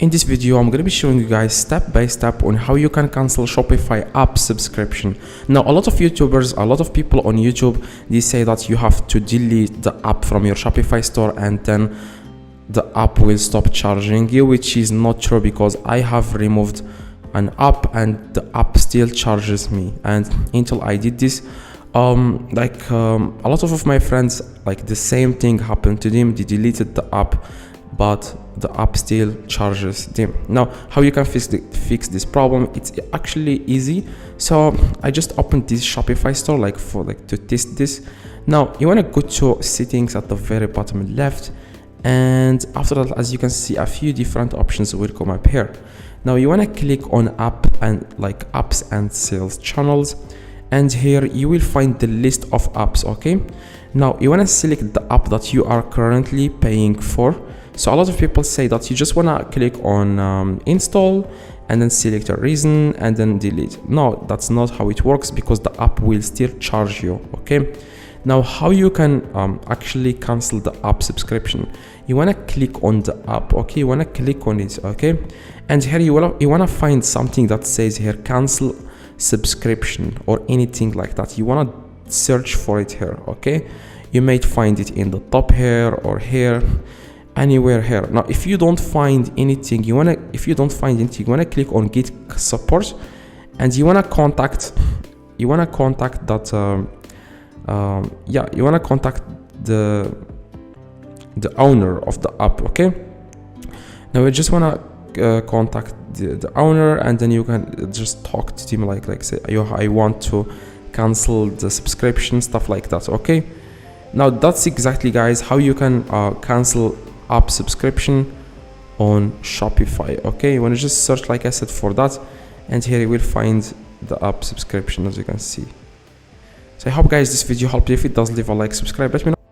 In this video, I'm going to be showing you guys step by step on how you can cancel Shopify app subscription. Now, a lot of YouTubers, a lot of people on YouTube, they say that you have to delete the app from your Shopify store and then the app will stop charging you, which is not true because I have removed an app and the app still charges me. And until I did this, a lot of my friends, like the same thing happened to them. They deleted the app, but the app still charges them. Now, how you can fix this problem? It's actually easy. So I just opened this Shopify store to test this. Now you want to go to settings at the very bottom left, and after that, as you can see, a few different options will come up here. Now you want to click on apps and sales channels, and here you will find the list of apps. Okay, now you want to select the app that you are currently paying for. So a lot of people say that you just want to click on install and then select a reason and then delete. No, that's not how it works, because the app will still charge you. Okay, now how you can actually cancel the app subscription? You want to click on the app. Okay, you want to click on it. Okay, and here you want to find something that says here cancel subscription or anything like that. You want to search for it here. Okay, you might find it in the top here or here, anywhere here. Now if you don't find anything, you want to click on get support, and you want to contact the owner of the app. Okay, now you just want to contact the owner, and then you can just talk to him like say, I want to cancel the subscription, stuff like that. Okay, now that's exactly, guys, how you can cancel app subscription on Shopify. Okay, you want to just search, like I said, for that, and here you will find the app subscription, as you can see. So I hope, guys, this video helped you. If it does, leave a like, subscribe, let me know.